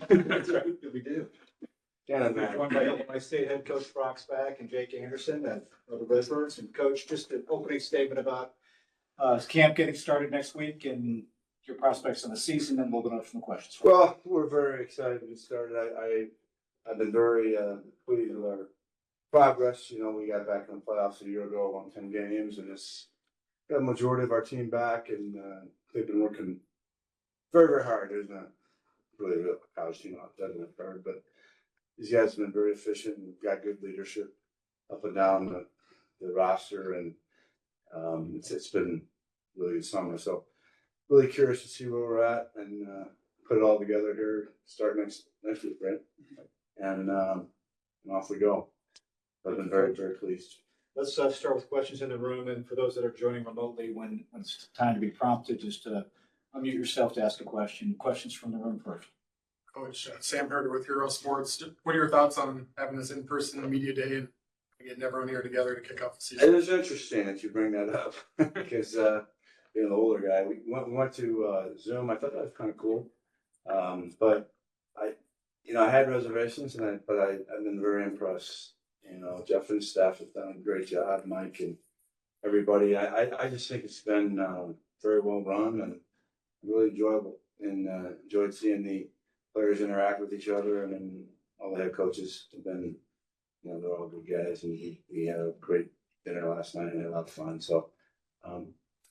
That's right. We do. Yeah, we're joined by Illinois State head coach Brock Spack and Jake Anderson of the Redbirds. And coach, just an opening statement about camp getting started next week and your prospects on the season, and we'll go to some questions. Well, we're very excited to get started. I've been very pleased with our progress. You know, we got back in the playoffs a year ago, won 10 games, and it's got a majority of our team back, and they've been working very, very hard. There's not really a college team out there that hard, but these guys have been very efficient and got good leadership up and down the roster, and it's been really good summer. So really curious to see where we're at and put it all together here. Start next week, right? And off we go. I've been very, very pleased. Let's start with questions in the room, and for those that are joining remotely, when it's time to be prompted, just unmute yourself to ask a question. Questions from the room first. Coach Sam Herder with Hero Sports. What are your thoughts on having this in-person media day and getting everyone here together to kick off the season? It is interesting that you bring that up because being an older guy, we went to Zoom. I thought that was kind of cool, but I had reservations, but I've been very impressed. You know, Jeff and staff have done a great job, Mike and everybody. I just think it's been very well run and really enjoyable, and enjoyed seeing the players interact with each other, and then all the head coaches have been, they're all good guys, and we had a great dinner last night and had a lot of fun. So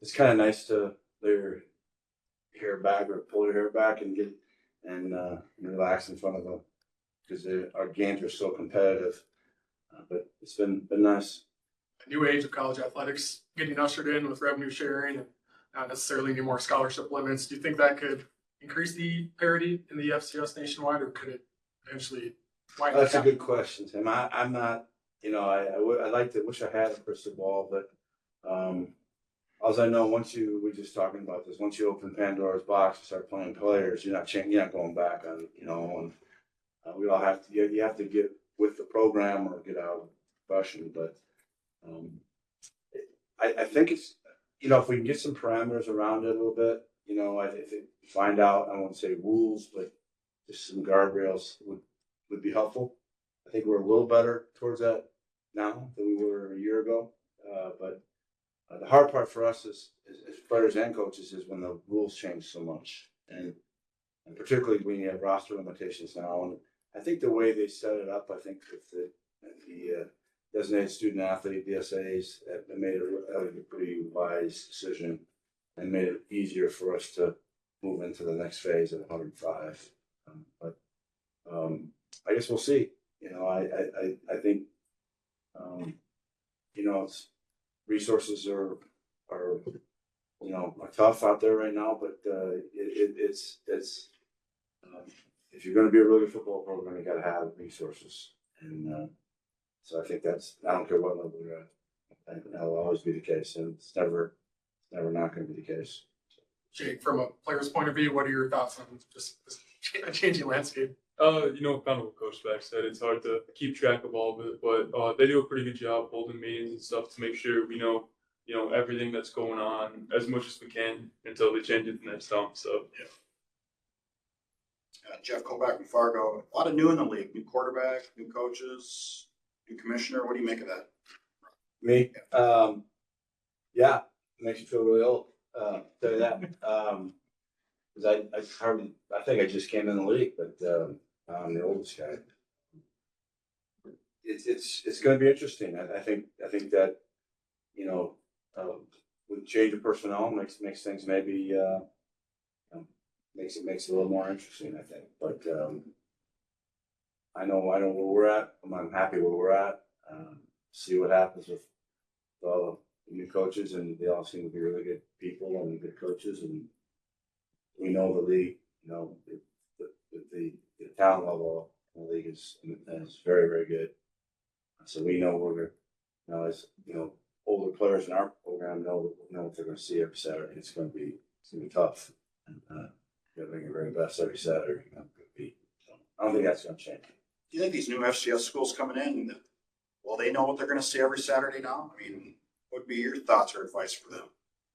it's kind of nice to lay your hair back or pull your hair back and get and relax in front of them, because our games are so competitive. But it's been nice. A new age of college athletics getting ushered in with revenue sharing and not necessarily any more scholarship limits. Do you think that could increase the parity in the FCS nationwide, or could it eventually widen? That's a good question, Tim. I'm not, wish I had a crystal ball, but as I know, once we just talking about this, once you open Pandora's box and start playing players, you're not going back on, and we all have to, you have to get with the program or get out of the profession. But I think it's, if we can get some parameters around it a little bit, if it find out, I won't say rules, but just some guardrails would be helpful. I think we're a little better towards that now than we were a year ago. But the hard part for us is as players and coaches is when the rules change so much, and particularly when you have roster limitations now. And I think the way they set it up, I think with the designated student athlete DSAs, that made a pretty wise decision and made it easier for us to move into the next phase at 105. But I guess we'll see. I think it's resources are tough out there right now, but it's if you're going to be a really good football program, you got to have resources, and so I think I don't care what level you're at. I think that'll always be the case, and it's never not going to be the case. Jake, from a player's point of view, what are your thoughts on just a changing landscape? Kind of what Coach Beck said. It's hard to keep track of all of it, but they do a pretty good job holding meetings and stuff to make sure we know, everything that's going on as much as we can until they change it the next time. So yeah. Jeff Colback from Fargo. A lot of new in the league. New quarterback, new coaches, new commissioner. What do you make of that? Me? Yeah, it makes you feel really old. Tell you that. Because I think I just came in the league, but I'm the oldest guy. It's going to be interesting. I think that with change of personnel makes things maybe makes it a little more interesting. I think, but I know where we're at. I'm happy where we're at. See what happens with all the new coaches, and they all seem to be really good people and good coaches, and we know the league. The talent level in the league is very, very good. So we know we're as older players in our program know what they're going to see every Saturday. It's going to be tough, and you're going to bring your very best every Saturday. So I don't think that's going to change. Do you think these new FCS schools coming in, well, they know what they're going to see every Saturday now? I mean, what would be your thoughts or advice for them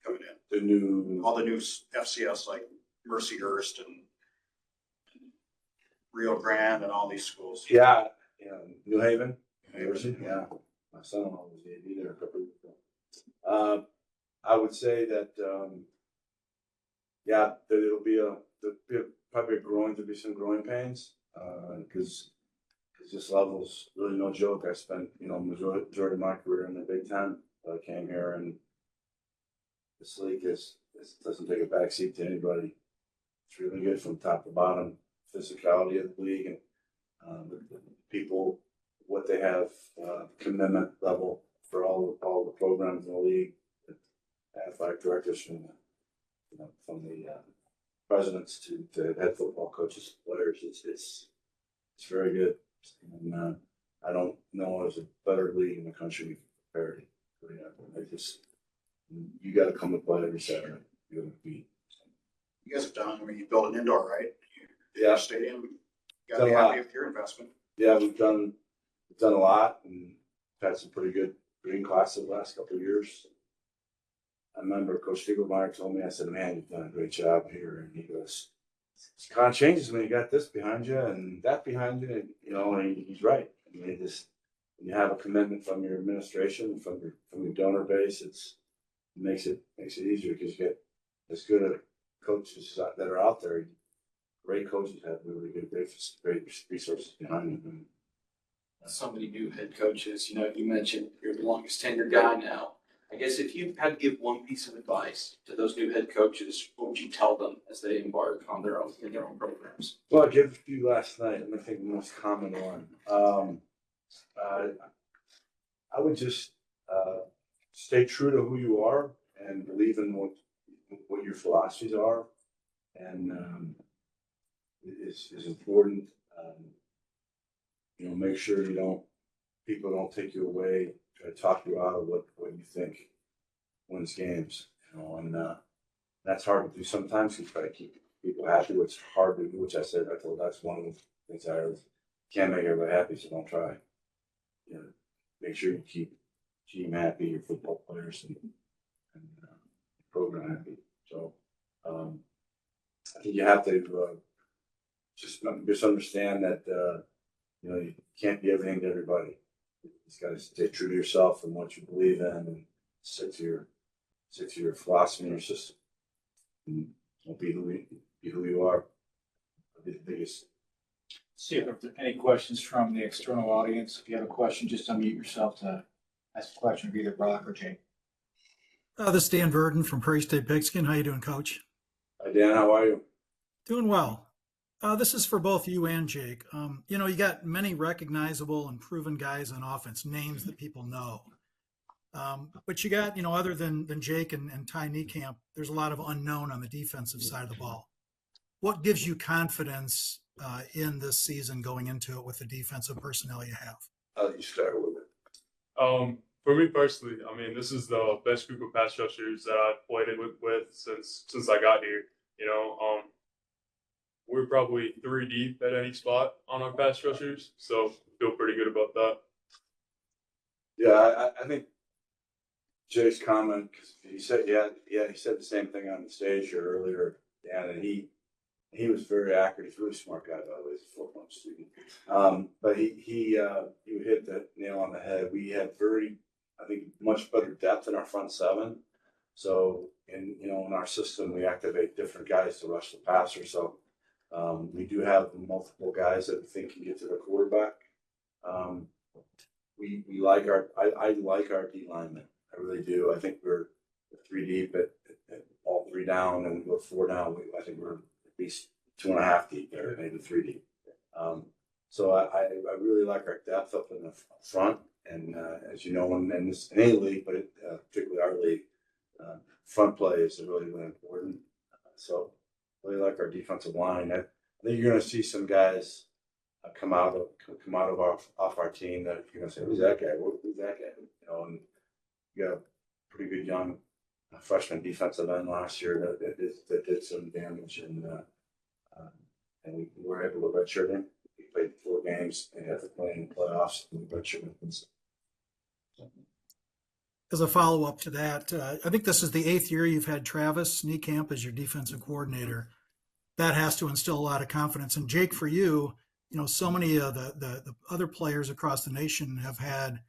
coming in? All the new FCS like Mercyhurst and Rio Grande and all these schools. Yeah, you know, New Haven, University, yeah. My son-in-law was there a couple of years ago. I would say that, yeah, that there'll be some growing pains, because this level's really no joke. I spent, you know, majority of my career in the Big Ten. I came here, and this league doesn't take a backseat to anybody. It's really good from top to bottom. Physicality of the league and the people, what they have, commitment level for all the programs in the league, athletic directors from the presidents to head football coaches, players. It's very good, and I don't know there's a better league in the country for parity. You got to come to play every Saturday. You got to compete. You guys have done, I mean, you built an indoor, right? Yeah. Stadium. You gotta be Done a lot. happy with your investment. Yeah, we've done a lot, and had some pretty good green classes the last couple of years. I remember Coach Stiegelmeyer told me, I said, "Man, you've done a great job here." And he goes, "It kind of changes when you got this behind you and that behind you." And, you know, and he's right. I mean, when you have a commitment from your administration, from your donor base, it makes it easier, because you get as good a coaches that are out there. Great coaches have really good, great resources behind them. So many new head coaches. You know, you mentioned you're the longest tenured guy now. I guess if you had to give one piece of advice to those new head coaches, what would you tell them as they embark on their own programs? Well, I gave a few last night. I'm gonna think the most common one. I would just stay true to who you are and believe in what your philosophies are, and is important. You know, make sure people don't take you away, try to talk you out of what you think wins games. You know, and that's hard to do sometimes. You try to keep people happy, which is hard to do. Which I told that's one of the things I can't make everybody happy, so don't try. You know, make sure you keep team happy, your football players, and program happy. So I think you have to just understand that you know, you can't be everything to everybody. You just got to stay true to yourself and what you believe in, and stick to your philosophy and your system. And don't be who you are. That'll be the biggest. See if there are any questions from the external audience. If you have a question, just unmute yourself to ask a question of either Brock or Jake. This is Dan Verdon from Prairie State Pigskin. How you doing, Coach? Hi, Dan. How are you? Doing well. This is for both you and Jake. You know, you got many recognizable and proven guys on offense, names that people know. But you got, you know, other than Jake and Ty Niekamp, there's a lot of unknown on the defensive side of the ball. What gives you confidence in this season going into it with the defensive personnel you have? How do you start with it? For me personally, I mean, this is the best group of pass rushers that I've played with since I got here. You know, we're probably 3 deep at any spot on our pass rushers, so feel pretty good about that. Yeah, I think Jay's comment, because he said, he said the same thing on the stage here earlier, Dan, and he was very accurate. He's a really smart guy, by the way. He's a 4-month student. But he hit the nail on the head. We had I think, much better depth in our front seven. So, in our system, we activate different guys to rush the passer. So, we do have multiple guys that we think can get to the quarterback. We like I like our D linemen. I really do. I think we're 3 deep at all 3 down, and we go 4 down. I think we're at least 2.5 deep there, maybe 3 deep. So I really like our depth up in the front, and as you know, in any league, but particularly our league, front play is really, really important. So really like our defensive line. I think you're going to see some guys come out of off our team that you're going to say, "Who's that guy? Who's that guy?" You know, and you got a pretty good young freshman defensive end last year that did some damage, and we were able to redshirt him. He played 4 games and had to play in the playoffs, and we redshirted him. As a follow-up to that, I think this is the 8th year you've had Travis Niekamp as your defensive coordinator. That has to instill a lot of confidence. And Jake, for you, so many of the other players across the nation have had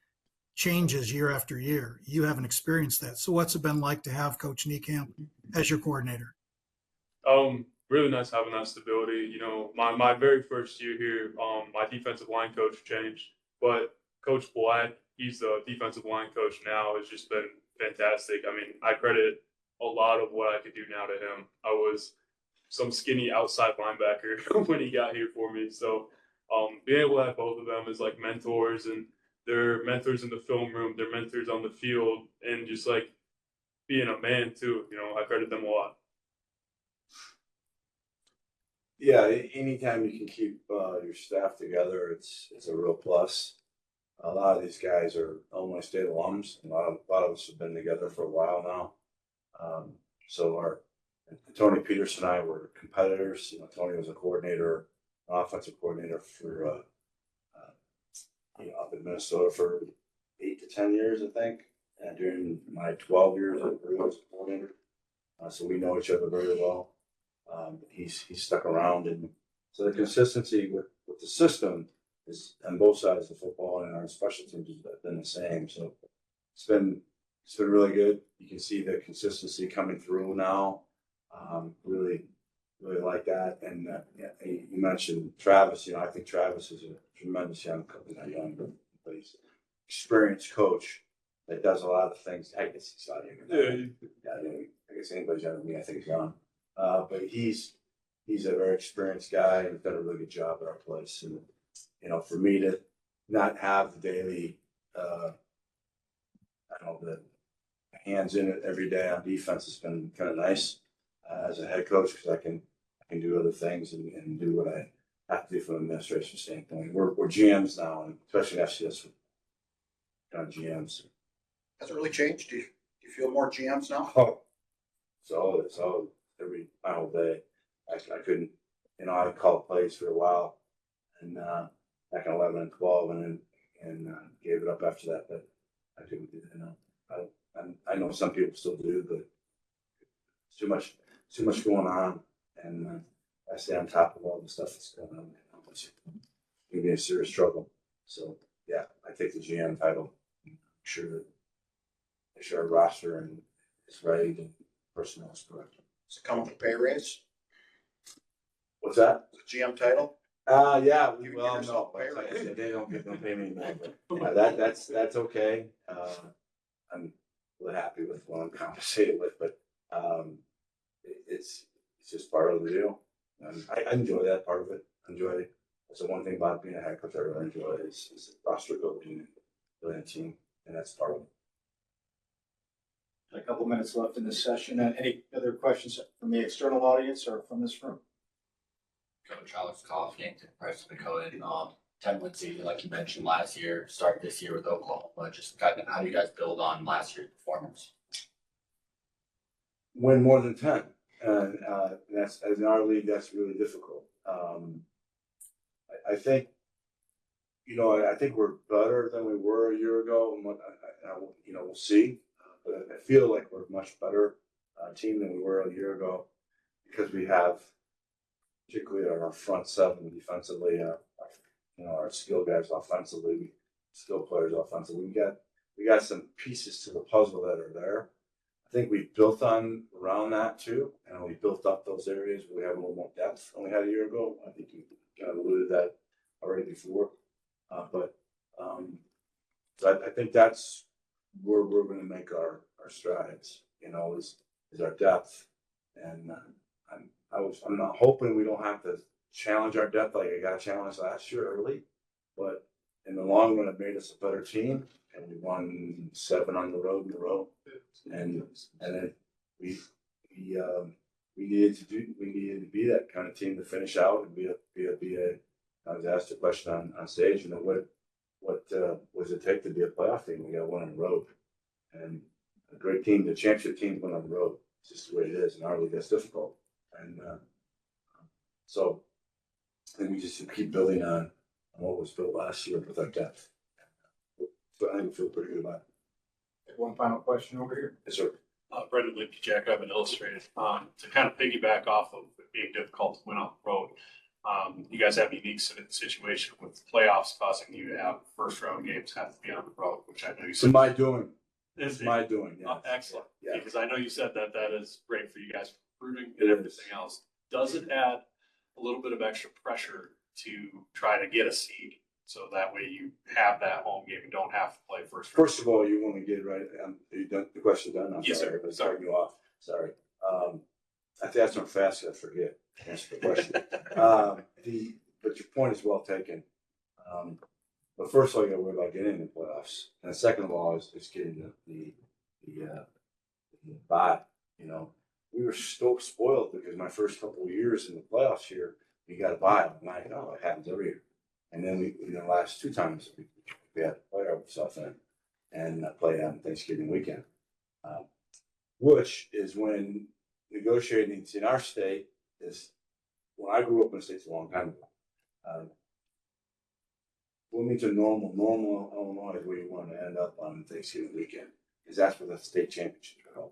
changes year after year. You haven't experienced that. So what's it been like to have Coach Niekamp as your coordinator? Really nice having that stability. My very first year here, my defensive line coach changed, but Coach Black, he's the defensive line coach now, has just been fantastic. I mean, I credit a lot of what I could do now to him. I was some skinny outside linebacker when he got here for me. So, being able to have both of them as like mentors, and they're mentors in the film room, they're mentors on the field, and just like being a man too, I credit them a lot. Yeah, anytime you can keep your staff together, it's a real plus. A lot of these guys are Illinois State alums. A lot of us have been together for a while now. So our Tony Peterson and I were competitors. Tony was a coordinator, offensive coordinator for up in Minnesota for 8 to 10 years, I think. And during my 12 years, I was a coordinator. So we know each other very well. He's stuck around, and so the consistency with the system is on both sides of the football, and our special teams has been the same. So it's been really good. You can see the consistency coming through now. Really like that. And you mentioned Travis. I think Travis is a tremendous young but he's an experienced coach that does a lot of things. I guess he's not even. I guess anybody's younger than me, I think he's young. But he's a very experienced guy and done a really good job at our place. And for me to not have the daily, the hands in it every day on defense has been kind of nice as a head coach, because I can do other things and do what I have to do from an administration standpoint. We're GMs now, and especially in FCS, kind of GMs. Has it really changed? Do you feel more GMs now? Oh, it's all every final day. I couldn't, I called plays for a while, and back in 11 and 12, and gave it up after that. But I couldn't do that. I know some people still do, but it's too much going on, and I stay on top of all the stuff that's going on. It's gonna be a serious struggle. So yeah, I take the GM title. Make sure our roster and is right and personnel is correct. Does it come with a pay raise? What's that? The GM title? Yeah. You can Well, give yourself no, a pay like I raise. said, they don't pay me anymore. But that's okay. I'm really happy with what I'm compensated with, but it's just part of the deal. I enjoy that part of it. That's the one thing about being a head coach I really enjoy is the roster building and building a team, and that's part of it. A couple minutes left in this session. Any other questions from the external audience or from this room? Coach Alex Koff, Yankton, Preston Dakota, 10-win season, like you mentioned last year, start this year with Oklahoma. Just kind of how do you guys build on last year's performance? Win more than 10, and that's in our league. That's really difficult. I think, I think we're better than we were a year ago, and we'll see. But I feel like we're a much better team than we were a year ago, because we have, particularly our front seven defensively, our skill guys offensively, skill players offensively. We got some pieces to the puzzle that are there. I think we built around that too, and we built up those areas where we have a little more depth than we had a year ago. I think you kind of alluded that already before, so I think that's where we're going to make our strides. Is our depth, and I'm not hoping we don't have to challenge our depth like I got challenged last year early, but in the long run, it made us a better team, and we won 7 on the road in a row, and then we needed to be that kind of team to finish out and be a. I was asked a question on stage, what does it take to be a playoff team? We got 1 on the road, and a great team, the championship team, went on the road. It's just the way it is, and our league that's difficult, and so I think we just keep building on what was built last year with our depth. So I think we feel pretty good about it. One final question over here. Yes, sir. Brendan Lee, Jack Evans Illustrated. To kind of piggyback off of it being difficult to win on the road, You guys have a unique situation with playoffs causing you to have first round games have to be on the road, which I know you It's said. my doing. Is It's it? my doing, yeah. Excellent. Yeah. Because I know you said that that is great for you guys recruiting It and is. everything else. Does it add a little bit of extra pressure to try to get a seed? So that way you have that home game and don't have to play first. First of all, you want to get right. Are you done? The question done? I'm Yes, sorry, sir. if I started you off. Sorry. I think that's not fast. I forget. Answer the question. But your point is well taken. But first of all, you got to worry about getting in the playoffs, and second of all is getting the bye. You know, we were so spoiled because my first couple of years in the playoffs here, we got a bye. I'm like, oh, it happens every year. And then the last two times we had to play ourselves in and play on Thanksgiving weekend, which is when negotiating in our state is when I grew up in the States a long time ago. Wilmington, normal Illinois is where you want to end up on Thanksgiving weekend because that's where the state championships are held.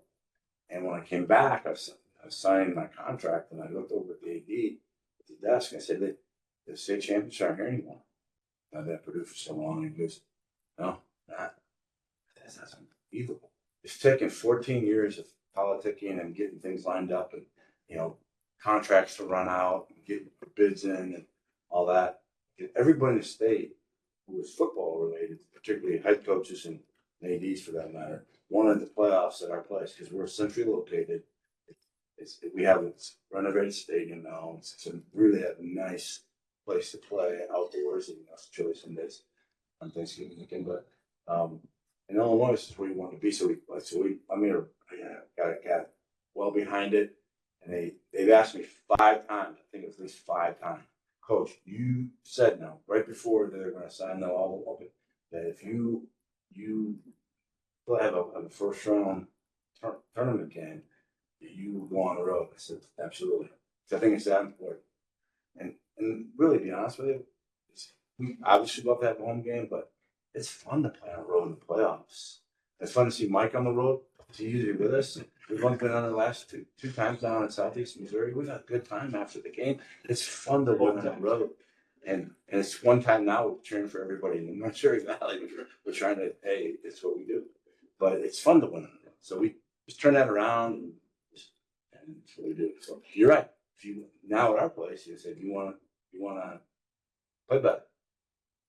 And when I came back, I was signing my contract and I looked over at the AD at the desk and I said, the state championships aren't here anymore. I've been at Purdue for so long. And he goes, no, that's unbelievable. It's taken 14 years of politicking and getting things lined up and, contracts to run out and getting bids in and all that. Everybody in the state who was football related, particularly head coaches and ADs for that matter, wanted the playoffs at our place because we're centrally located. We have a renovated stadium now. It's really a nice place to play outdoors and chili some days on Thanksgiving weekend. But in Illinois, this is where you want to be. So got well behind it, and they've asked me 5 times. I think it was at least 5 times. Coach, you said no right before they're going to sign the all open that if you have a first round tournament game, you go on the road. I said absolutely. So I think it's that important. And really, to be honest with you, we obviously love to have a home game, but it's fun to play on the road in the playoffs. It's fun to see Mike on the road. He's usually with us. We've only been on the last two times down in Southeast Missouri. We've had a good time after the game. It's fun to win on the road. And it's one time now we're cheering for everybody in the Missouri Valley. We're trying to, hey, it's what we do. But it's fun to win on the road. So we just turn that around and that's what we do. So you're right. If you now at our place, you said you want to play better,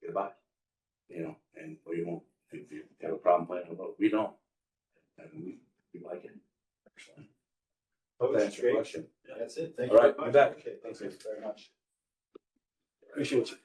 get a bye, or you won't. If you have a problem playing on the road, we don't, and we like it. Personally. Hope that answers your question. That's it. Thank All you right, very much. you bet. Okay, thanks very much. Appreciate you.